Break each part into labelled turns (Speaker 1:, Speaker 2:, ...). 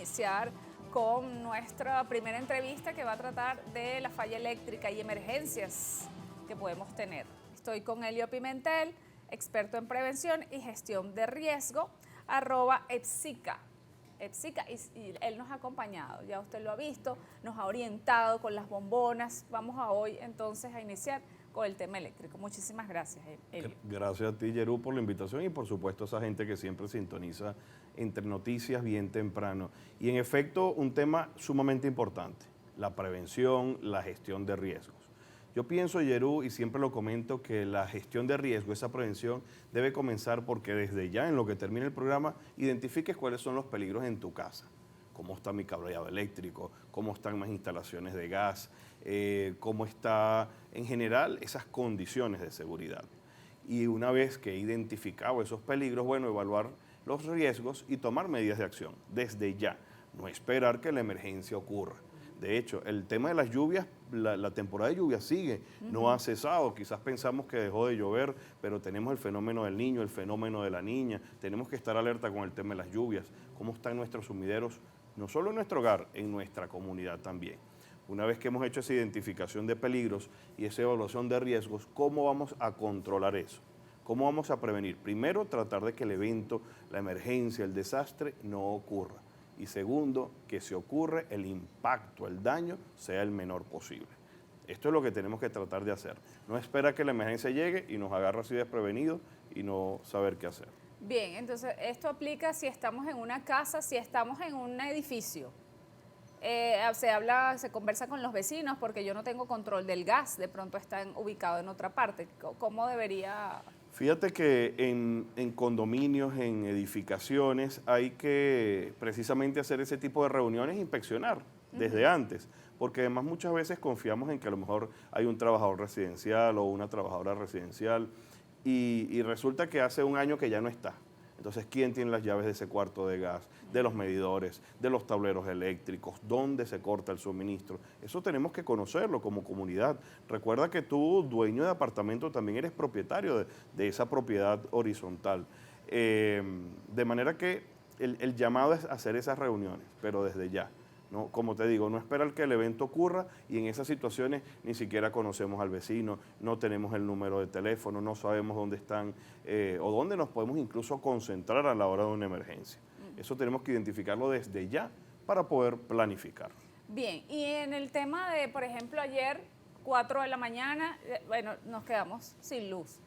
Speaker 1: iniciar con nuestra primera entrevista que va a tratar de la falla eléctrica y emergencias que podemos tener. Estoy con Elio Pimentel, experto en prevención y gestión de riesgo, @EPSICA. Y él nos ha acompañado, ya usted lo ha visto, nos ha orientado con las bombonas. Vamos a hoy entonces a iniciar con el tema eléctrico. Muchísimas gracias, Elio.
Speaker 2: Gracias a ti, Yerú, por la invitación y por supuesto a esa gente que siempre sintoniza Entre Noticias bien temprano. Y en efecto, un tema sumamente importante, la prevención, la gestión de riesgos. Yo pienso, Yerú, y siempre lo comento, que la gestión de riesgo, esa prevención, debe comenzar porque desde ya, en lo que termine el programa, identifiques cuáles son los peligros en tu casa. Cómo está mi cableado eléctrico, cómo están mis instalaciones de gas, cómo está en general esas condiciones de seguridad. Y una vez que he identificado esos peligros, bueno, evaluar los riesgos y tomar medidas de acción desde ya, no esperar que la emergencia ocurra. De hecho, el tema de las lluvias, la temporada de lluvia sigue, no ha cesado. Quizás pensamos que dejó de llover, pero tenemos el fenómeno del niño, el fenómeno de la niña. Tenemos que estar alerta con el tema de las lluvias, cómo están nuestros sumideros, no solo en nuestro hogar, en nuestra comunidad también. Una vez que hemos hecho esa identificación de peligros y esa evaluación de riesgos, ¿cómo vamos a controlar eso? ¿Cómo vamos a prevenir? Primero, tratar de que el evento, la emergencia, el desastre no ocurra. Y segundo, que si ocurre, el impacto, el daño, sea el menor posible. Esto es lo que tenemos que tratar de hacer. No esperar que la emergencia llegue y nos agarre así desprevenidos y no saber qué hacer.
Speaker 1: Bien, entonces esto aplica si estamos en una casa, si estamos en un edificio. Se conversa con los vecinos porque yo no tengo control del gas, de pronto están ubicados en otra parte. ¿Cómo debería...?
Speaker 2: Fíjate que en condominios, en edificaciones, hay que precisamente hacer ese tipo de reuniones e inspeccionar desde antes, porque además muchas veces confiamos en que a lo mejor hay un trabajador residencial o una trabajadora residencial y resulta que hace un año que ya no está. Entonces, ¿quién tiene las llaves de ese cuarto de gas, de los medidores, de los tableros eléctricos? ¿Dónde se corta el suministro? Eso tenemos que conocerlo como comunidad. Recuerda que tú, dueño de apartamento, también eres propietario de esa propiedad horizontal. De manera que el llamado es hacer esas reuniones, pero desde ya. ¿No? Como te digo, no esperar que el evento ocurra y en esas situaciones ni siquiera conocemos al vecino, no tenemos el número de teléfono, no sabemos dónde están o dónde nos podemos incluso concentrar a la hora de una emergencia. Eso tenemos que identificarlo desde ya para poder planificar.
Speaker 1: Bien, y en el tema de, por ejemplo, ayer, 4 de la mañana, bueno, nos quedamos sin luz.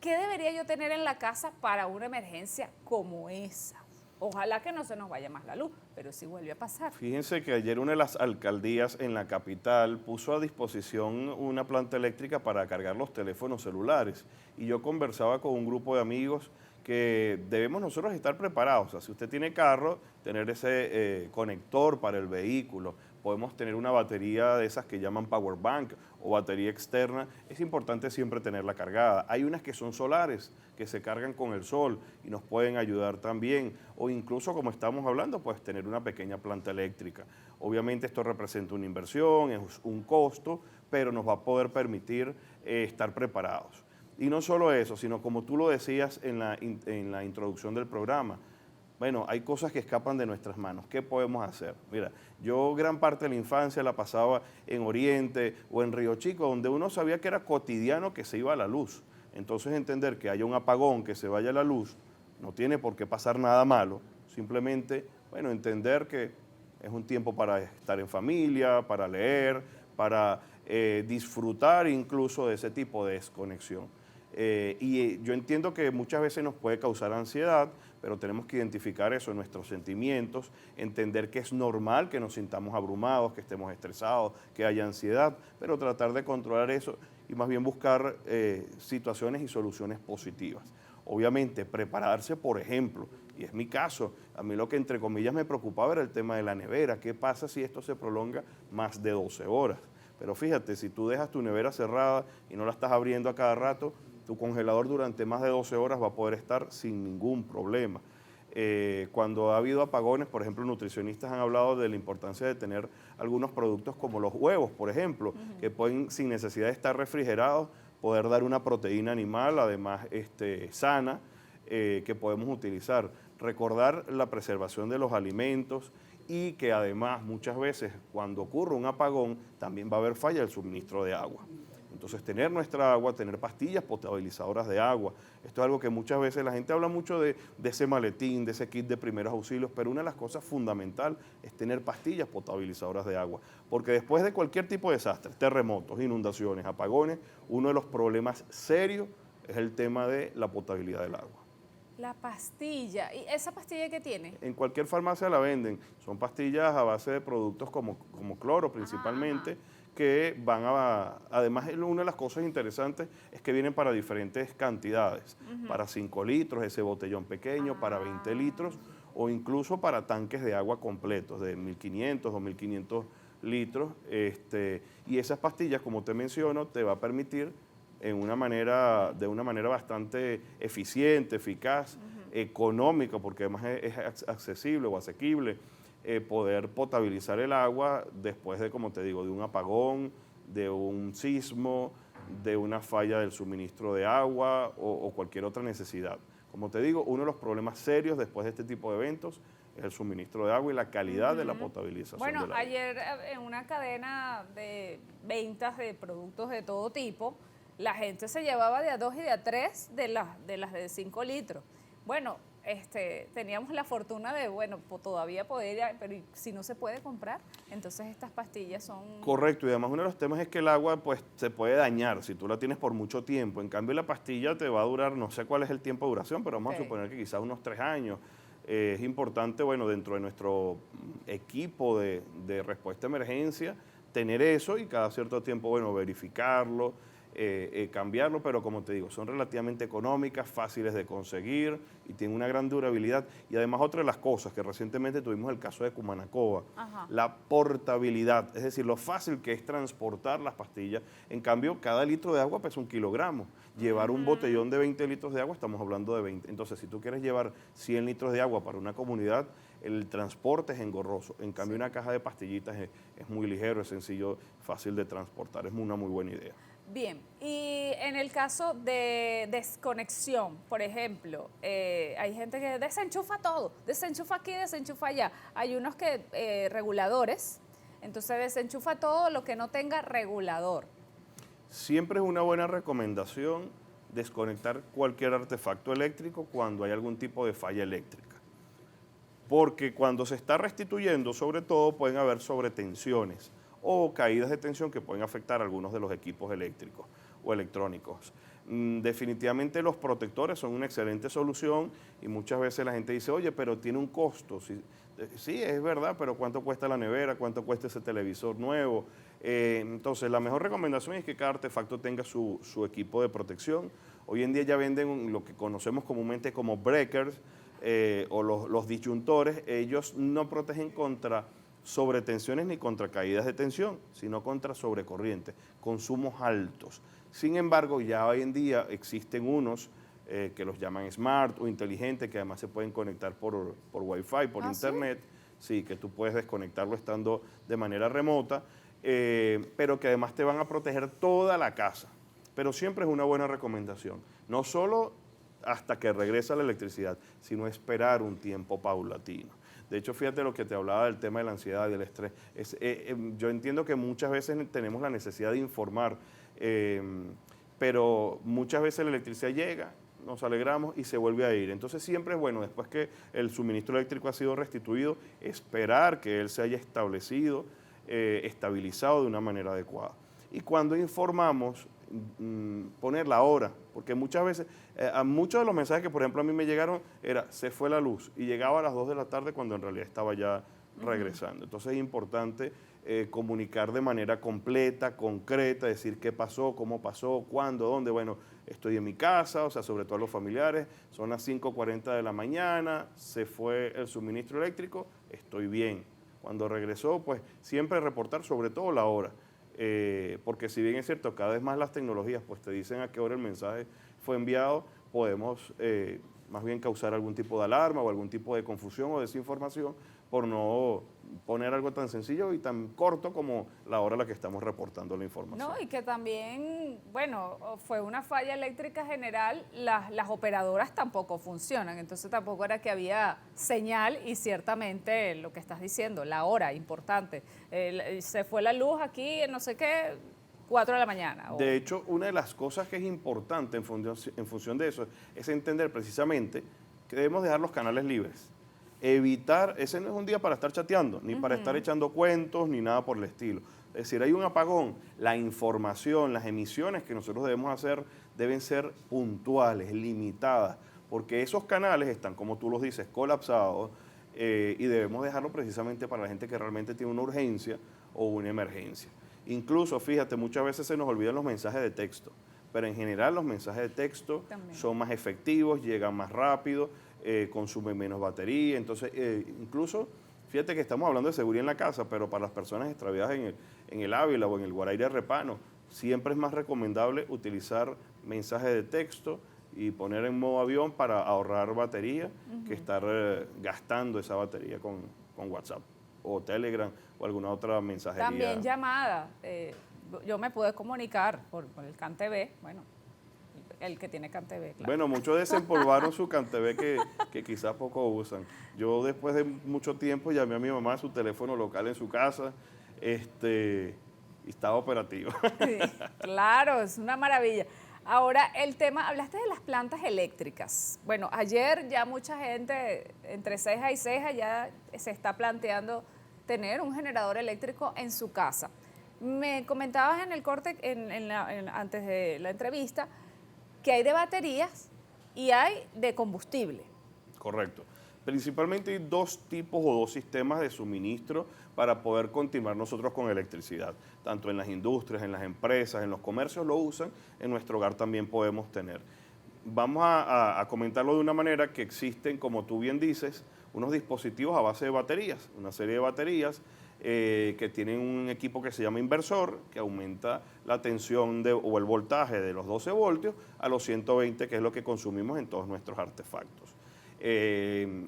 Speaker 1: ¿Qué debería yo tener en la casa para una emergencia como esa? Ojalá que no se nos vaya más la luz, pero si vuelve a pasar.
Speaker 2: Fíjense que ayer una de las alcaldías en la capital puso a disposición una planta eléctrica para cargar los teléfonos celulares. Y yo conversaba con un grupo de amigos que debemos nosotros estar preparados. O sea, si usted tiene carro, tener ese conector para el vehículo. Podemos tener una batería de esas que llaman power bank o batería externa. Es importante siempre tenerla cargada. Hay unas que son solares, que se cargan con el sol y nos pueden ayudar también. O incluso, como estamos hablando, pues tener una pequeña planta eléctrica. Obviamente esto representa una inversión, es un costo, pero nos va a poder permitir estar preparados. Y no solo eso, sino como tú lo decías en la introducción del programa, bueno, hay cosas que escapan de nuestras manos. ¿Qué podemos hacer? Mira, yo gran parte de la infancia la pasaba en Oriente o en Río Chico, donde uno sabía que era cotidiano que se iba a la luz. Entonces entender que haya un apagón, que se vaya la luz, no tiene por qué pasar nada malo. Simplemente, bueno, entender que es un tiempo para estar en familia, para leer, para disfrutar incluso de ese tipo de desconexión. Yo entiendo que muchas veces nos puede causar ansiedad, pero tenemos que identificar eso, nuestros sentimientos, entender que es normal que nos sintamos abrumados, que estemos estresados, que haya ansiedad, pero tratar de controlar eso y más bien buscar situaciones y soluciones positivas. Obviamente, prepararse, por ejemplo, y es mi caso, a mí lo que entre comillas me preocupaba era el tema de la nevera. ¿Qué pasa si esto se prolonga más de 12 horas? Pero fíjate, si tú dejas tu nevera cerrada y no la estás abriendo a cada rato, tu congelador durante más de 12 horas va a poder estar sin ningún problema. Cuando ha habido apagones, por ejemplo, nutricionistas han hablado de la importancia de tener algunos productos como los huevos, por ejemplo, que pueden, sin necesidad de estar refrigerados, poder dar una proteína animal, además sana, que podemos utilizar. Recordar la preservación de los alimentos y que además muchas veces cuando ocurre un apagón también va a haber falla del suministro de agua. Entonces tener nuestra agua, tener pastillas potabilizadoras de agua, esto es algo que muchas veces la gente habla mucho de ese maletín, de ese kit de primeros auxilios, pero una de las cosas fundamentales es tener pastillas potabilizadoras de agua, porque después de cualquier tipo de desastre, terremotos, inundaciones, apagones, uno de los problemas serios es el tema de la potabilidad del agua.
Speaker 1: La pastilla, ¿y esa pastilla qué tiene?
Speaker 2: En cualquier farmacia la venden, son pastillas a base de productos como cloro principalmente,
Speaker 1: Ajá.
Speaker 2: que van además una de las cosas interesantes es que vienen para diferentes cantidades, para 5 litros, ese botellón pequeño, para 20 litros, o incluso para tanques de agua completos, de 1.500 o 1.500 litros, y esas pastillas, como te menciono, te va a permitir de una manera bastante eficiente, eficaz, económica, porque además es accesible o asequible, poder potabilizar el agua después de, como te digo, de un apagón, de un sismo, de una falla del suministro de agua o cualquier otra necesidad. Como te digo, uno de los problemas serios después de este tipo de eventos es el suministro de agua y la calidad de la potabilización
Speaker 1: Bueno,
Speaker 2: del agua.
Speaker 1: ayer en una cadena de ventas de productos de todo tipo, la gente se llevaba de a 2 y de a 3 de las de 5 litros. Bueno, teníamos la fortuna de, bueno, todavía poder, pero si no se puede comprar, entonces estas pastillas son...
Speaker 2: Correcto, y además uno de los temas es que el agua pues se puede dañar si tú la tienes por mucho tiempo. En cambio la pastilla te va a durar, no sé cuál es el tiempo de duración, pero vamos a suponer que quizás unos 3 años. Es importante, bueno, dentro de nuestro equipo de respuesta a emergencia, tener eso y cada cierto tiempo, bueno, verificarlo, cambiarlo, pero como te digo, son relativamente económicas, fáciles de conseguir y tienen una gran durabilidad. Y además otra de las cosas que recientemente tuvimos el caso de Cumanacoa, la portabilidad, es decir, lo fácil que es transportar las pastillas. En cambio, cada litro de agua pesa 1 kilogramo. Llevar un botellón de 20 litros de agua, estamos hablando de 20. Entonces, si tú quieres llevar 100 litros de agua para una comunidad, el transporte es engorroso. En cambio, una caja de pastillitas es muy ligero, es sencillo, fácil de transportar. Es una muy buena idea.
Speaker 1: Bien, y en el caso de desconexión, por ejemplo, hay gente que desenchufa todo, desenchufa aquí, desenchufa allá. Hay unos que reguladores, entonces desenchufa todo lo que no tenga regulador.
Speaker 2: Siempre es una buena recomendación desconectar cualquier artefacto eléctrico cuando hay algún tipo de falla eléctrica. Porque cuando se está restituyendo, sobre todo, pueden haber sobretensiones o caídas de tensión que pueden afectar a algunos de los equipos eléctricos o electrónicos. Definitivamente los protectores son una excelente solución y muchas veces la gente dice, oye, pero tiene un costo. Sí, es verdad, pero ¿cuánto cuesta la nevera? ¿Cuánto cuesta ese televisor nuevo? Entonces, la mejor recomendación es que cada artefacto tenga su equipo de protección. Hoy en día ya venden lo que conocemos comúnmente como breakers o los disyuntores. Ellos no protegen contra sobretensiones ni contra caídas de tensión, sino contra sobrecorriente, consumos altos. Sin embargo, ya hoy en día existen unos que los llaman smart o inteligentes, que además se pueden conectar por Wi-Fi, por internet, sí, que tú puedes desconectarlo estando de manera remota, pero que además te van a proteger toda la casa. Pero siempre es una buena recomendación, no solo hasta que regresa la electricidad, sino esperar un tiempo paulatino. De hecho, fíjate lo que te hablaba del tema de la ansiedad y del estrés. Yo entiendo que muchas veces tenemos la necesidad de informar, pero muchas veces la electricidad llega, nos alegramos y se vuelve a ir. Entonces siempre es bueno, después que el suministro eléctrico ha sido restituido, esperar que él se haya establecido, estabilizado de una manera adecuada. Y cuando informamos, poner la hora, porque muchas veces, a muchos de los mensajes que por ejemplo a mí me llegaron era, se fue la luz y llegaba a las 2 de la tarde cuando en realidad estaba ya regresando. Entonces es importante comunicar de manera completa, concreta, decir qué pasó, cómo pasó, cuándo, dónde. Bueno, estoy en mi casa, o sea, sobre todo a los familiares, son las 5:40 de la mañana, se fue el suministro eléctrico, estoy bien. Cuando regresó, pues siempre reportar sobre todo la hora. Porque si bien es cierto, cada vez más las tecnologías pues te dicen a qué hora el mensaje fue enviado, podemos más bien causar algún tipo de alarma o algún tipo de confusión o desinformación por no poner algo tan sencillo y tan corto como la hora a la que estamos reportando la información.
Speaker 1: No, y que también, bueno, fue una falla eléctrica general, las operadoras tampoco funcionan, entonces tampoco era que había señal y ciertamente lo que estás diciendo, la hora, importante. Se fue la luz aquí, no sé qué, 4 de la mañana.
Speaker 2: De hecho, una de las cosas que es importante en función de eso es entender precisamente que debemos dejar los canales libres. Evitar, ese no es un día para estar chateando, ni para estar echando cuentos, ni nada por el estilo. Es decir, hay un apagón, la información, las emisiones que nosotros debemos hacer deben ser puntuales, limitadas, porque esos canales están, como tú los dices, colapsados y debemos dejarlo precisamente para la gente que realmente tiene una urgencia o una emergencia. Incluso, fíjate, muchas veces se nos olvidan los mensajes de texto, pero en general los mensajes de texto
Speaker 1: También.
Speaker 2: son más efectivos, llegan más rápido, consumen menos batería. Entonces, incluso, fíjate que estamos hablando de seguridad en la casa, pero para las personas extraviadas en el Ávila o en el Guaraíra Repano, siempre es más recomendable utilizar mensajes de texto y poner en modo avión para ahorrar batería que estar gastando esa batería con WhatsApp o Telegram o alguna otra mensajería.
Speaker 1: También llamada. Yo me pude comunicar por el CanTV, bueno, el que tiene CanTV, claro.
Speaker 2: Bueno, muchos desempolvaron su CanTV que quizás poco usan. Yo después de mucho tiempo llamé a mi mamá a su teléfono local en su casa y estaba operativo.
Speaker 1: Sí, claro, es una maravilla. Ahora, el tema, hablaste de las plantas eléctricas. Bueno, ayer ya mucha gente, entre ceja y ceja, ya se está planteando tener un generador eléctrico en su casa. Me comentabas en el corte, antes de la entrevista, que hay de baterías y hay de combustible.
Speaker 2: Correcto. Principalmente hay dos tipos o dos sistemas de suministro para poder continuar nosotros con electricidad. Tanto en las industrias, en las empresas, en los comercios lo usan, en nuestro hogar también podemos tener. Vamos a comentarlo de una manera que existen, como tú bien dices, unos dispositivos a base de baterías, una serie de baterías que tienen un equipo que se llama inversor, que aumenta la tensión o el voltaje de los 12 voltios a los 120, que es lo que consumimos en todos nuestros artefactos.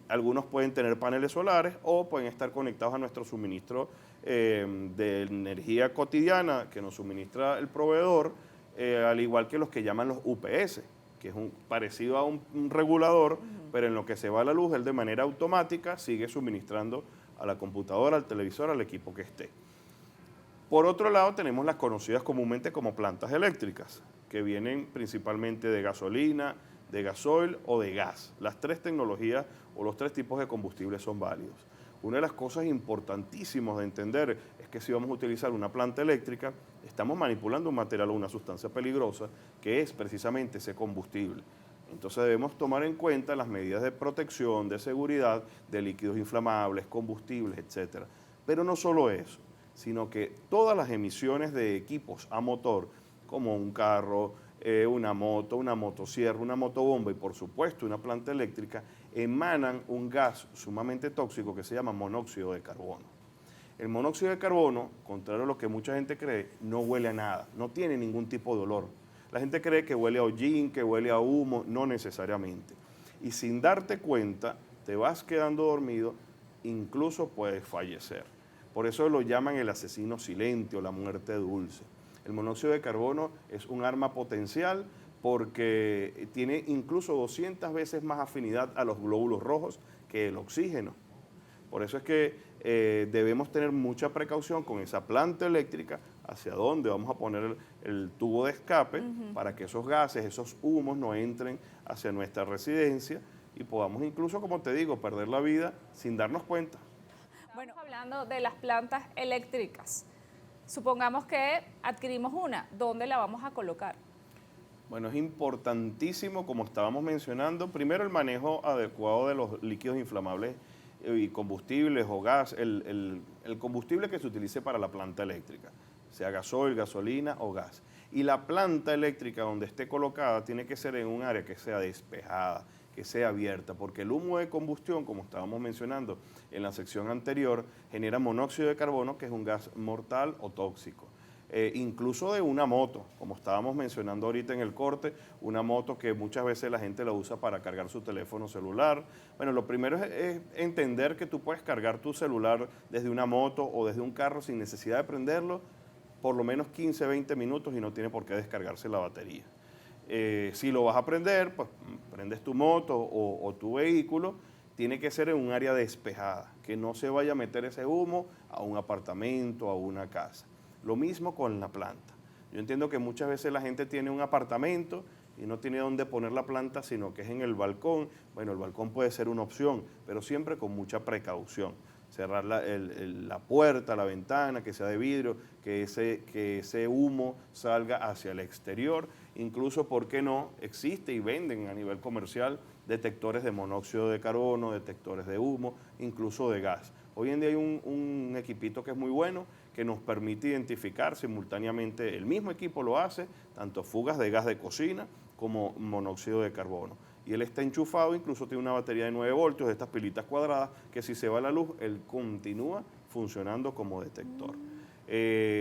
Speaker 2: Algunos pueden tener paneles solares o pueden estar conectados a nuestro suministro de energía cotidiana que nos suministra el proveedor, al igual que los que llaman los UPS, que es parecido a un regulador, pero en lo que se va la luz, él de manera automática sigue suministrando a la computadora, al televisor, al equipo que esté. Por otro lado, tenemos las conocidas comúnmente como plantas eléctricas, que vienen principalmente de gasolina, de gasoil o de gas. Las tres tecnologías o los tres tipos de combustibles son válidos. Una de las cosas importantísimas de entender es que si vamos a utilizar una planta eléctrica, estamos manipulando un material o una sustancia peligrosa que es precisamente ese combustible. Entonces debemos tomar en cuenta las medidas de protección, de seguridad, de líquidos inflamables, combustibles, etc. Pero no solo eso, sino que todas las emisiones de equipos a motor, como un carro, una moto, una motosierra, una motobomba y por supuesto una planta eléctrica, emanan un gas sumamente tóxico que se llama monóxido de carbono. El monóxido de carbono, contrario a lo que mucha gente cree, no huele a nada, no tiene ningún tipo de olor. La gente cree que huele a hollín, que huele a humo, no necesariamente. Y sin darte cuenta, te vas quedando dormido, incluso puedes fallecer. Por eso lo llaman el asesino silente o la muerte dulce. El monóxido de carbono es un arma potencial porque tiene incluso 200 veces más afinidad a los glóbulos rojos que el oxígeno. Por eso es que debemos tener mucha precaución con esa planta eléctrica, hacia dónde vamos a poner el tubo de escape para que esos gases, esos humos no entren hacia nuestra residencia y podamos incluso, como te digo, perder la vida sin darnos cuenta.
Speaker 1: Bueno, hablando de las plantas eléctricas, supongamos que adquirimos una, ¿dónde la vamos a colocar?
Speaker 2: Bueno, es importantísimo, como estábamos mencionando, primero el manejo adecuado de los líquidos inflamables y combustibles o gas, el combustible que se utilice para la planta eléctrica, sea gasoil, gasolina o gas. Y la planta eléctrica donde esté colocada tiene que ser en un área que sea despejada, que sea abierta, porque el humo de combustión, como estábamos mencionando en la sección anterior, genera monóxido de carbono, que es un gas mortal o tóxico. incluso de una moto, como estábamos mencionando ahorita en el corte, una moto que muchas veces la gente la usa para cargar su teléfono celular. Bueno, lo primero es entender que tú puedes cargar tu celular desde una moto o desde un carro sin necesidad de prenderlo por lo menos 15, 20 minutos y no tiene por qué descargarse la batería. Si lo vas a prender, pues prendes tu moto o tu vehículo, tiene que ser en un área despejada, que no se vaya a meter ese humo a un apartamento, a una casa. Lo mismo con la planta. Yo entiendo que muchas veces la gente tiene un apartamento y no tiene dónde poner la planta, sino que es en el balcón. Bueno, el balcón puede ser una opción, pero siempre con mucha precaución. Cerrar la puerta, la ventana, que sea de vidrio, que ese humo salga hacia el exterior. Incluso, ¿por qué no? Existe y venden a nivel comercial detectores de monóxido de carbono, detectores de humo, incluso de gas. Hoy en día hay un equipito que es muy bueno, que nos permite identificar simultáneamente, el mismo equipo lo hace, tanto fugas de gas de cocina como monóxido de carbono. Y él está enchufado, incluso tiene una batería de 9 voltios, de estas pilitas cuadradas, que si se va la luz, él continúa funcionando como detector.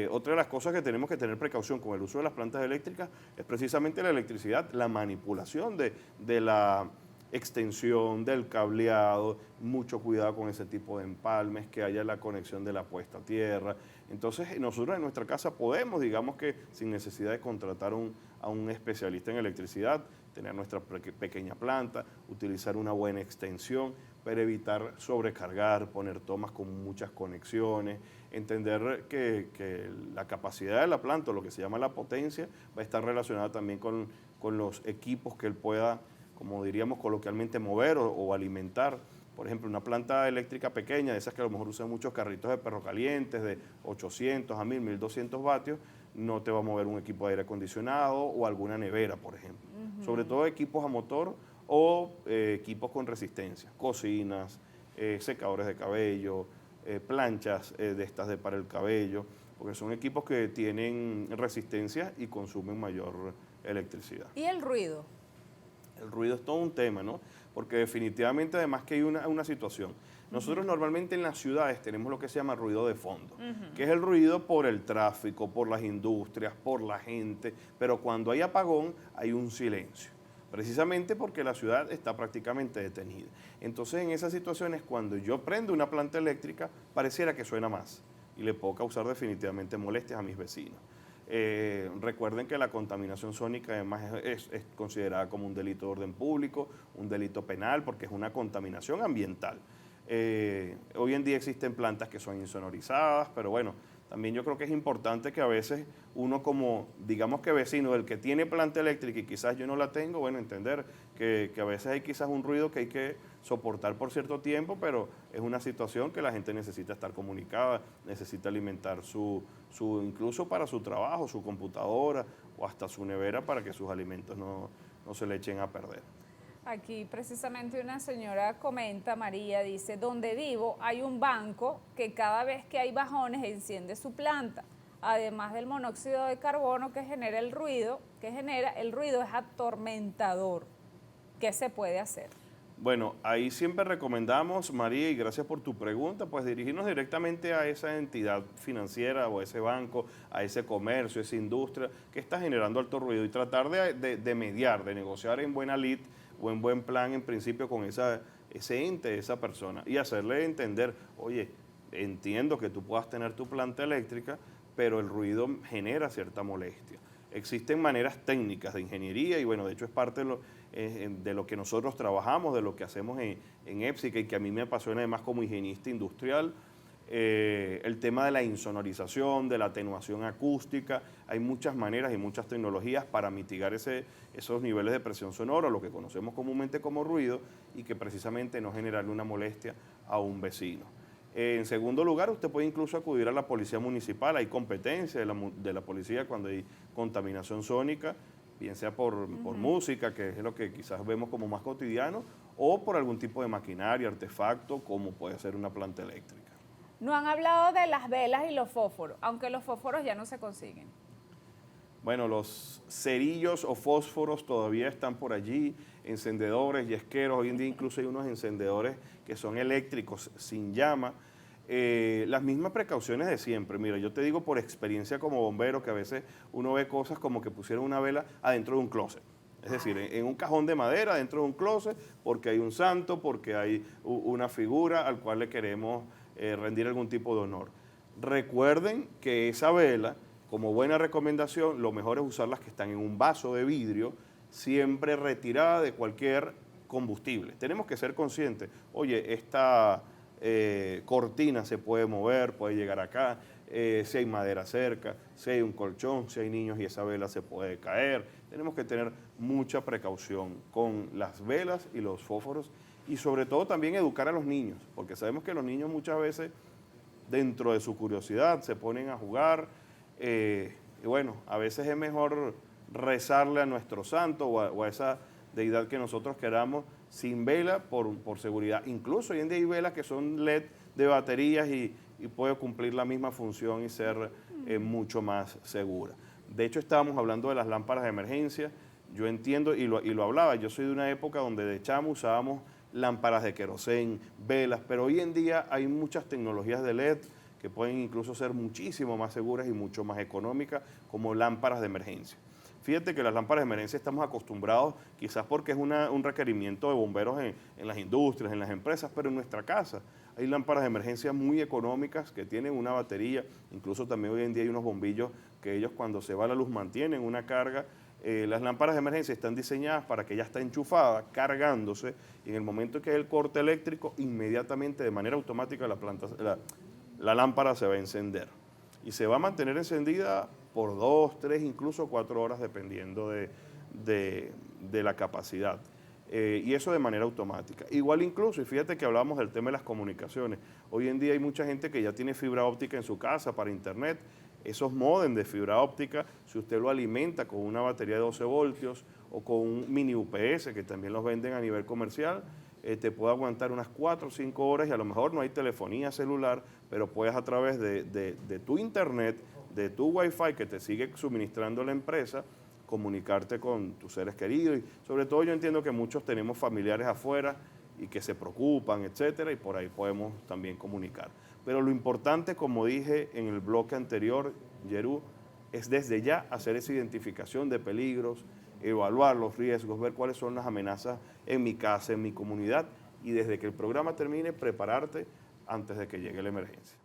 Speaker 2: Otra de las cosas que tenemos que tener precaución con el uso de las plantas eléctricas es precisamente la electricidad, la manipulación de la extensión, del cableado, mucho cuidado con ese tipo de empalmes, que haya la conexión de la puesta a tierra. Entonces, nosotros en nuestra casa podemos, digamos que sin necesidad de contratar a un especialista en electricidad, tener nuestra pequeña planta, utilizar una buena extensión, para evitar sobrecargar, poner tomas con muchas conexiones, entender que la capacidad de la planta, lo que se llama la potencia, va a estar relacionada también con los equipos que él pueda, como diríamos coloquialmente, mover o alimentar. Por ejemplo, una planta eléctrica pequeña, de esas que a lo mejor usan muchos carritos de perro calientes, de 800 a 1000, 1200 vatios, no te va a mover un equipo de aire acondicionado o alguna nevera, por ejemplo. Sobre todo equipos a motor o equipos con resistencia, cocinas, secadores de cabello, planchas de estas para el cabello, porque son equipos que tienen resistencia y consumen mayor electricidad.
Speaker 1: ¿Y el ruido?
Speaker 2: El ruido es todo un tema, ¿no? Porque definitivamente además que hay una situación. Nosotros normalmente en las ciudades tenemos lo que se llama ruido de fondo, que es el ruido por el tráfico, por las industrias, por la gente, pero cuando hay apagón hay un silencio, precisamente porque la ciudad está prácticamente detenida. Entonces en esas situaciones, cuando yo prendo una planta eléctrica, pareciera que suena más y le puedo causar definitivamente molestias a mis vecinos. Recuerden que la contaminación sónica además es considerada como un delito de orden público, un delito penal, porque es una contaminación ambiental. Hoy en día existen plantas que son insonorizadas, pero bueno, también yo creo que es importante que a veces uno como, digamos que vecino del que tiene planta eléctrica y quizás yo no la tengo, bueno, entender que a veces hay quizás un ruido que hay que soportar por cierto tiempo, pero es una situación que la gente necesita estar comunicada, necesita alimentar incluso para su trabajo, su computadora o hasta su nevera para que sus alimentos no se le echen a perder.
Speaker 1: Aquí precisamente una señora comenta, María, dice, donde vivo hay un banco que cada vez que hay bajones enciende su planta. Además del monóxido de carbono que genera el ruido es atormentador. ¿Qué se puede hacer?
Speaker 2: Bueno, ahí siempre recomendamos, María, y gracias por tu pregunta, pues dirigirnos directamente a esa entidad financiera o a ese banco, a ese comercio, esa industria que está generando alto ruido y tratar de mediar, de negociar en buena lid o en buen plan en principio con ese ente, esa persona y hacerle entender, oye, entiendo que tú puedas tener tu planta eléctrica, pero el ruido genera cierta molestia. Existen maneras técnicas de ingeniería y bueno, de hecho es parte de lo que nosotros trabajamos, de lo que hacemos en EPSICA y que a mí me apasiona además como higienista industrial, el tema de la insonorización, de la atenuación acústica. Hay muchas maneras y muchas tecnologías para mitigar esos niveles de presión sonora, lo que conocemos comúnmente como ruido, y que precisamente no generarle una molestia a un vecino. En segundo lugar, usted puede incluso acudir a la policía municipal. Hay competencia de la policía cuando hay contaminación sónica, bien sea por música, que es lo que quizás vemos como más cotidiano, o por algún tipo de maquinaria, artefacto, como puede ser una planta eléctrica.
Speaker 1: No han hablado de las velas y los fósforos, aunque los fósforos ya no se consiguen.
Speaker 2: Bueno, los cerillos o fósforos todavía están por allí, encendedores, yesqueros. Hoy en día incluso hay unos encendedores que son eléctricos sin llama. las mismas precauciones de siempre. Mira, yo te digo por experiencia como bombero que a veces uno ve cosas como que pusieron una vela adentro de un closet. Es decir, en un cajón de madera, dentro de un closet, porque hay un santo, porque hay una figura al cual le queremos rendir algún tipo de honor. Recuerden que esa vela, como buena recomendación, lo mejor es usar las que están en un vaso de vidrio, siempre retirada de cualquier combustible. Tenemos que ser conscientes, oye, esta cortina se puede mover, puede llegar acá, si hay madera cerca, si hay un colchón, si hay niños y esa vela se puede caer. Tenemos que tener mucha precaución con las velas y los fósforos y sobre todo también educar a los niños, porque sabemos que los niños muchas veces dentro de su curiosidad se ponen a jugar y bueno, a veces es mejor rezarle a nuestro santo o a esa deidad que nosotros queramos sin vela por seguridad. Incluso hoy en día hay velas que son LED de baterías y puede cumplir la misma función y ser mucho más segura. De hecho, estábamos hablando de las lámparas de emergencia. Yo entiendo y lo hablaba, yo soy de una época donde de chamo usábamos lámparas de querosén, velas, pero hoy en día hay muchas tecnologías de LED que pueden incluso ser muchísimo más seguras y mucho más económicas como lámparas de emergencia. Fíjate que las lámparas de emergencia estamos acostumbrados, quizás porque es un requerimiento de bomberos en las industrias, en las empresas, pero en nuestra casa hay lámparas de emergencia muy económicas que tienen una batería, incluso también hoy en día hay unos bombillos que ellos cuando se va la luz mantienen una carga. Las lámparas de emergencia están diseñadas para que ya está enchufada, cargándose, y en el momento que hay el corte eléctrico, inmediatamente de manera automática la lámpara se va a encender. Y se va a mantener encendida por 2, 3, incluso 4 horas, dependiendo de la capacidad. Y eso de manera automática. Igual incluso, y fíjate que hablábamos del tema de las comunicaciones, hoy en día hay mucha gente que ya tiene fibra óptica en su casa para internet. Esos módems de fibra óptica, si usted lo alimenta con una batería de 12 voltios o con un mini UPS, que también los venden a nivel comercial, te puede aguantar unas 4 o 5 horas y a lo mejor no hay telefonía celular, pero puedes a través de tu internet, de tu wifi que te sigue suministrando la empresa, comunicarte con tus seres queridos. Y sobre todo yo entiendo que muchos tenemos familiares afuera y que se preocupan, etcétera, y por ahí podemos también comunicar. Pero lo importante, como dije en el bloque anterior, Yerú, es desde ya hacer esa identificación de peligros, evaluar los riesgos, ver cuáles son las amenazas en mi casa, en mi comunidad, y desde que el programa termine, prepararte antes de que llegue la emergencia.